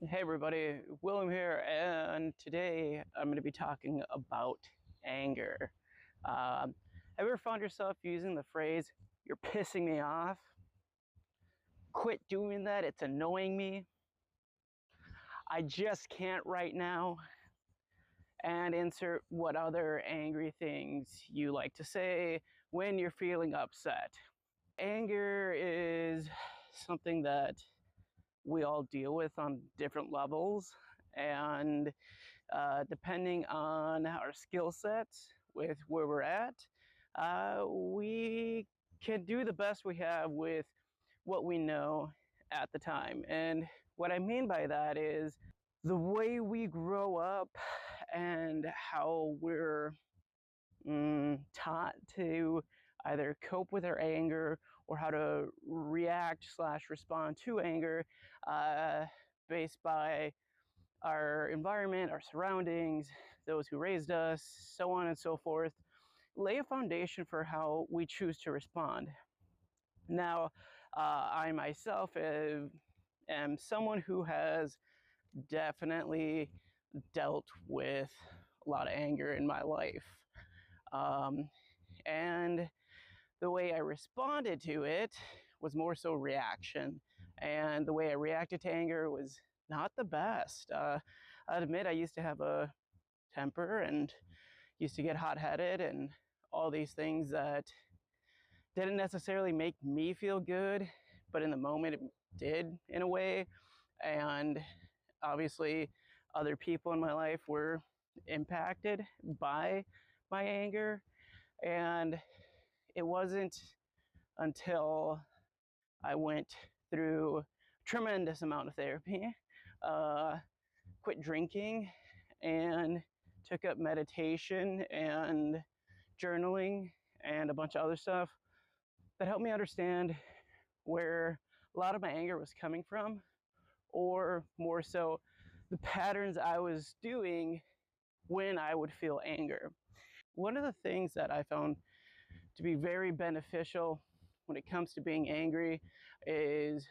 Hey everybody, William here, and today I'm going to be talking about anger. Have you ever found yourself using the phrase, "you're pissing me off"? Quit doing that, it's annoying me. I just can't right now. And insert what other angry things you like to say when you're feeling upset. Anger is something that we all deal with on different levels, and depending on our skill sets with where we're at, we can do the best we have with what we know at the time. And what I mean by that is the way we grow up and how we're taught to either cope with our anger or how to react slash respond to anger, based by our environment, our surroundings, those who raised us, so on and so forth, lay a foundation for how we choose to respond. Now, I myself am someone who has definitely dealt with a lot of anger in my life. And the way I responded to it was more so reaction. And the way I reacted to anger was not the best. I'd admit I used to have a temper and used to get hot-headed and all these things that didn't necessarily make me feel good, but in the moment it did in a way. And obviously other people in my life were impacted by my anger. And it wasn't until I went through a tremendous amount of therapy, quit drinking, and took up meditation and journaling and a bunch of other stuff that helped me understand where a lot of my anger was coming from, or more so, the patterns I was doing when I would feel anger. One of the things that I found to be very beneficial when it comes to being angry is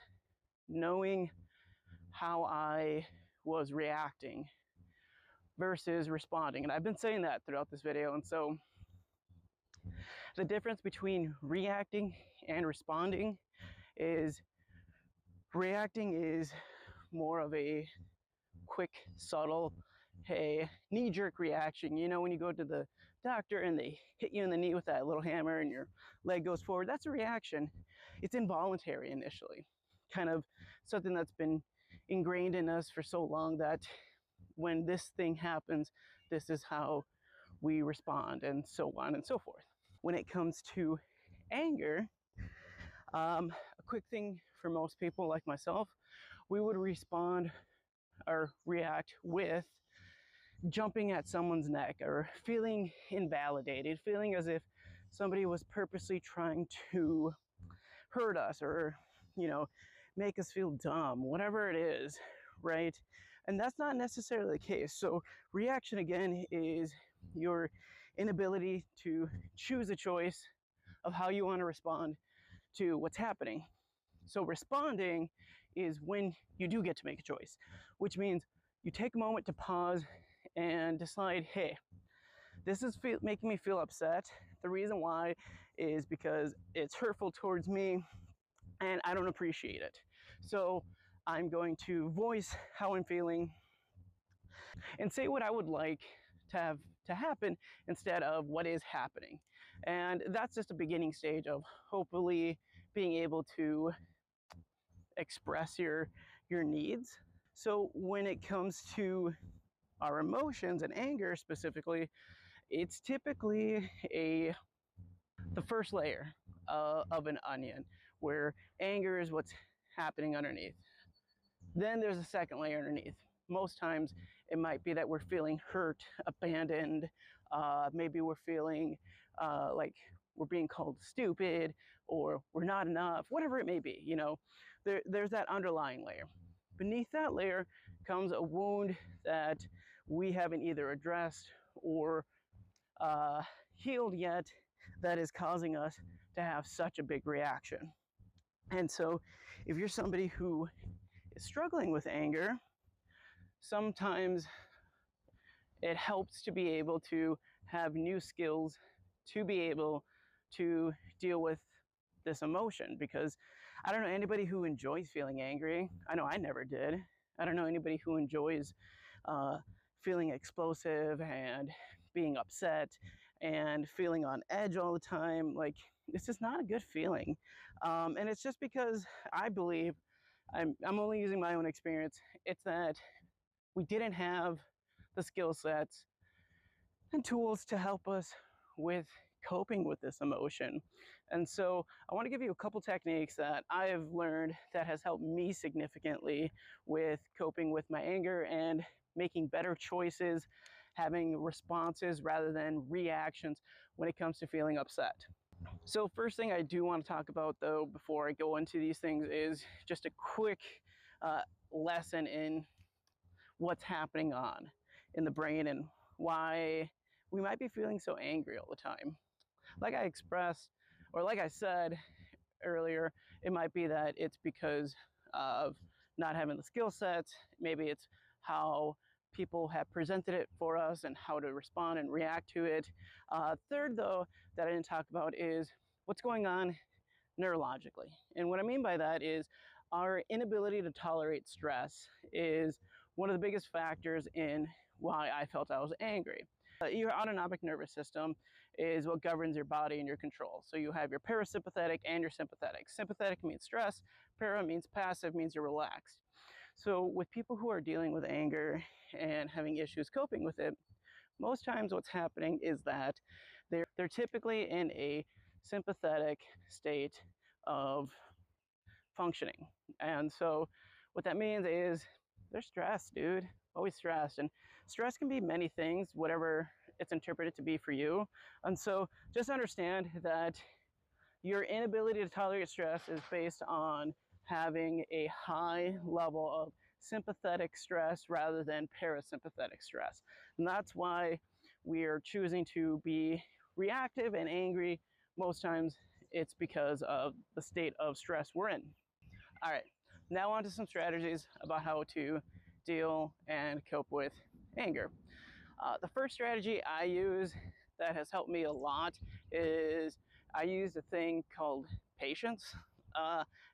knowing how I was reacting versus responding. And I've been saying that throughout this video. And so the difference between reacting and responding is reacting is more of a quick, subtle, hey, knee-jerk reaction. You know, when you go to the doctor and they hit you in the knee with that little hammer and your leg goes forward, that's a reaction. It's involuntary initially, kind of something that's been ingrained in us for so long that when this thing happens, this is how we respond, and so on and so forth. When it comes to anger, a quick thing for most people like myself, we would respond or react with jumping at someone's neck or feeling invalidated, feeling as if somebody was purposely trying to hurt us or, you know, make us feel dumb, whatever it is, right? And that's not necessarily the case. So reaction, again, is your inability to choose a choice of how you want to respond to what's happening. So responding is when you do get to make a choice, which means you take a moment to pause and decide, hey, this is making me feel upset. The reason why is because it's hurtful towards me and I don't appreciate it. So I'm going to voice how I'm feeling and say what I would like to have to happen instead of what is happening. And that's just a beginning stage of hopefully being able to express your needs. So when it comes to our emotions and anger specifically, it's typically the first layer of an onion, where anger is what's happening underneath. Then there's a second layer underneath. Most times it might be that we're feeling hurt, abandoned, maybe we're feeling like we're being called stupid or we're not enough, whatever it may be. You know, there's that underlying layer. Beneath that layer comes a wound that we haven't either addressed or healed yet, that is causing us to have such a big reaction. And so if you're somebody who is struggling with anger, sometimes it helps to be able to have new skills to be able to deal with this emotion, because I don't know anybody who enjoys feeling angry. I know I never did. I don't know anybody who enjoys uh, feeling explosive and being upset and feeling on edge all the time. Like, it's just not a good feeling. And it's just because I believe, I'm only using my own experience, it's that we didn't have the skill sets and tools to help us with coping with this emotion. And so I want to give you a couple techniques that I have learned that has helped me significantly with coping with my anger and making better choices, having responses rather than reactions when it comes to feeling upset. So first thing I do want to talk about, though, before I go into these things, is just a quick uh, lesson in what's happening on in the brain and why we might be feeling so angry all the time. Like I expressed, or like I said earlier, it might be that it's because of not having the skill sets. Maybe it's how people have presented it for us and how to respond and react to it. Third, though, that I didn't talk about is what's going on neurologically. And what I mean by that is our inability to tolerate stress is one of the biggest factors in why I felt I was angry. Your autonomic nervous system is what governs your body and your control. So you have your parasympathetic and your sympathetic. Sympathetic means stress, para means passive, means you're relaxed. So with people who are dealing with anger and having issues coping with it, most times what's happening is that they're typically in a sympathetic state of functioning. And so what that means is they're stressed, dude. Always stressed. And stress can be many things, whatever it's interpreted to be for you. And so just understand that your inability to tolerate stress is based on having a high level of sympathetic stress rather than parasympathetic stress. And that's why we're choosing to be reactive and angry. Most times it's because of the state of stress we're in. All right, now on to some strategies about how to deal and cope with anger. The first strategy I use that has helped me a lot is I use a thing called patience.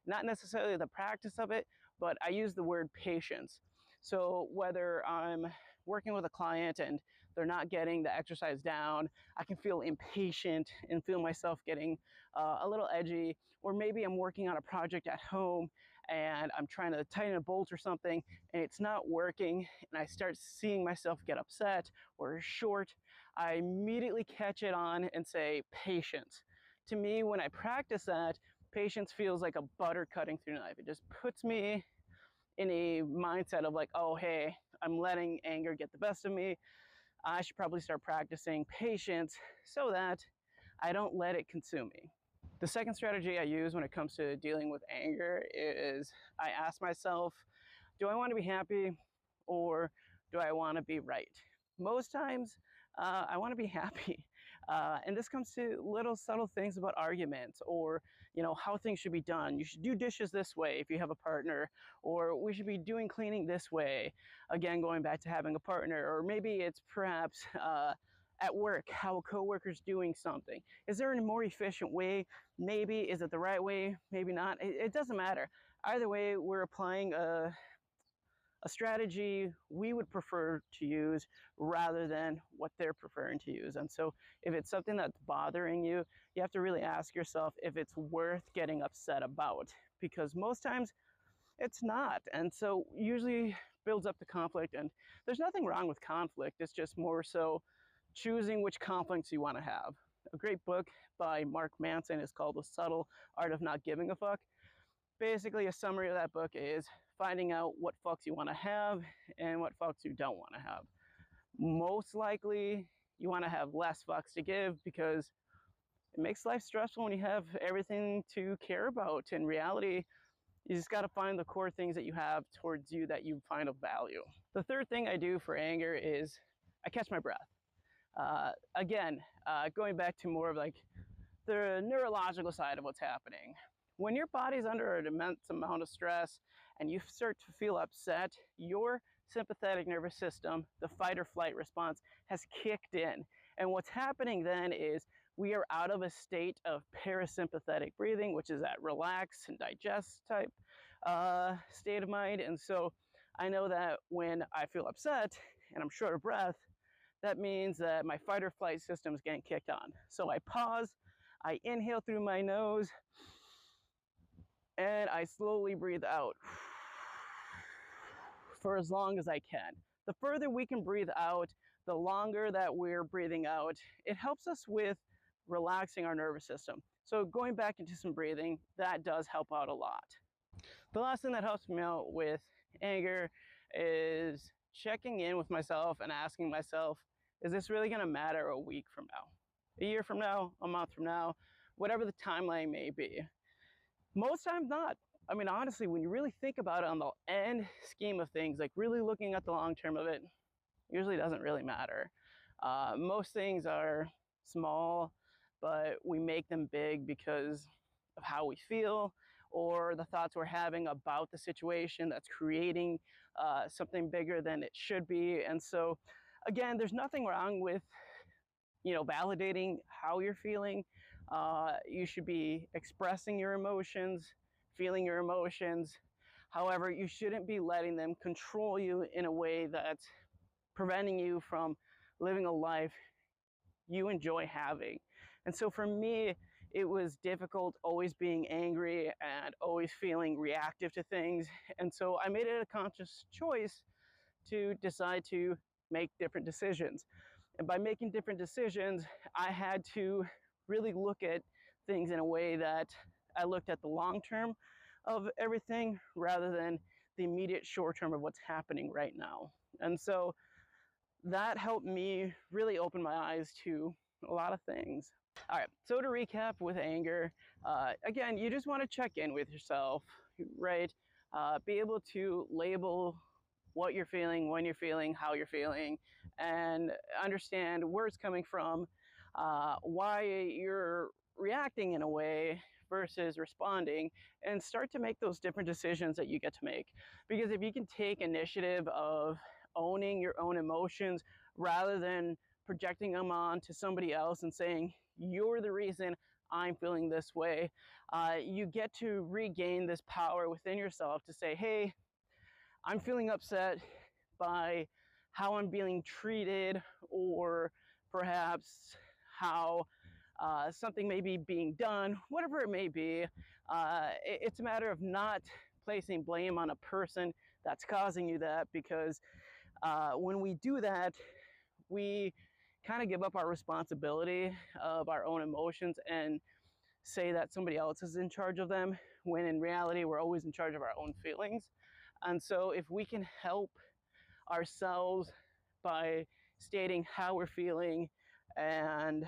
Not necessarily the practice of it, but I use the word patience. So whether I'm working with a client and they're not getting the exercise down, I can feel impatient and feel myself getting a little edgy. Or maybe I'm working on a project at home and I'm trying to tighten a bolt or something and it's not working, and I start seeing myself get upset or short. I immediately catch it on and say patience. To me, when I practice that, patience feels like a butter cutting through a knife. It just puts me in a mindset of like, oh, hey, I'm letting anger get the best of me. I should probably start practicing patience so that I don't let it consume me. The second strategy I use when it comes to dealing with anger is I ask myself, do I want to be happy or do I want to be right? Most times, I want to be happy. And this comes to little subtle things about arguments, or how things should be done. You should do dishes this way if you have a partner, or we should be doing cleaning this way. Again, going back to having a partner, or maybe it's perhaps at work, how a coworker's doing something. Is there a more efficient way? Maybe. Is it the right way? Maybe not. It doesn't matter. Either way, we're applying a strategy we would prefer to use rather than what they're preferring to use. And so if it's something that's bothering you, you have to really ask yourself if it's worth getting upset about, because most times it's not. And so usually builds up the conflict, and there's nothing wrong with conflict. It's just more so choosing which conflicts you want to have. A great book by Mark Manson is called The Subtle Art of Not Giving a Fuck. Basically, a summary of that book is finding out what fucks you want to have and what fucks you don't want to have. Most likely, you want to have less fucks to give, because it makes life stressful when you have everything to care about. In reality, you just got to find the core things that you have towards you that you find of value. The third thing I do for anger is I catch my breath. Again, going back to more of like the neurological side of what's happening. When your body's under an immense amount of stress and you start to feel upset, your sympathetic nervous system, the fight or flight response, has kicked in. And what's happening then is we are out of a state of parasympathetic breathing, which is that relax and digest type state of mind. And so I know that when I feel upset and I'm short of breath, that means that my fight or flight system is getting kicked on. So I pause, I inhale through my nose, and I slowly breathe out for as long as I can. The further we can breathe out, the longer that we're breathing out, it helps us with relaxing our nervous system. So going back into some breathing, that does help out a lot. The last thing that helps me out with anger is checking in with myself and asking myself, is this really going to matter a week from now, a year from now, a month from now, whatever the timeline may be? Most times not. I mean, honestly, when you really think about it on the end scheme of things, like really looking at the long term of it, usually doesn't really matter. Most things are small, but we make them big because of how we feel or the thoughts we're having about the situation that's creating something bigger than it should be. And so, again, there's nothing wrong with, validating how you're feeling. You should be expressing your emotions, feeling your emotions. However, you shouldn't be letting them control you in a way that's preventing you from living a life you enjoy having. And so for me, it was difficult always being angry and always feeling reactive to things. And so I made it a conscious choice to decide to make different decisions. And by making different decisions, I had to really look at things in a way that I looked at the long term of everything rather than the immediate short term of what's happening right now. And so that helped me really open my eyes to a lot of things. All right, so to recap with anger, again, you just want to check in with yourself, right? Be able to label what you're feeling, when you're feeling, how you're feeling, and understand where it's coming from, why you're reacting in a way versus responding, and start to make those different decisions that you get to make. Because if you can take initiative of owning your own emotions rather than projecting them on to somebody else and saying, you're the reason I'm feeling this way, you get to regain this power within yourself to say, hey, I'm feeling upset by how I'm being treated, or perhaps how something may be being done, whatever it may be. It's a matter of not placing blame on a person that's causing you that, because when we do that, we kind of give up our responsibility of our own emotions and say that somebody else is in charge of them, when in reality, we're always in charge of our own feelings. And so if we can help ourselves by stating how we're feeling and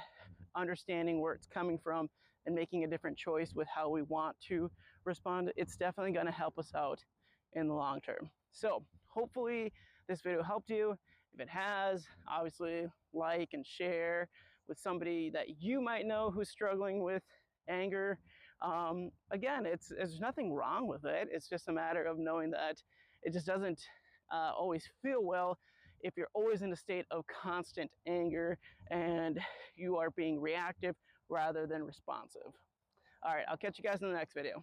understanding where it's coming from and making a different choice with how we want to respond, it's definitely going to help us out in the long term. So hopefully this video helped you. If it has, obviously like and share with somebody that you might know who's struggling with anger. Again, there's nothing wrong with it. It's just a matter of knowing that it just doesn't always feel well if you're always in a state of constant anger and you are being reactive rather than responsive. All right, I'll catch you guys in the next video.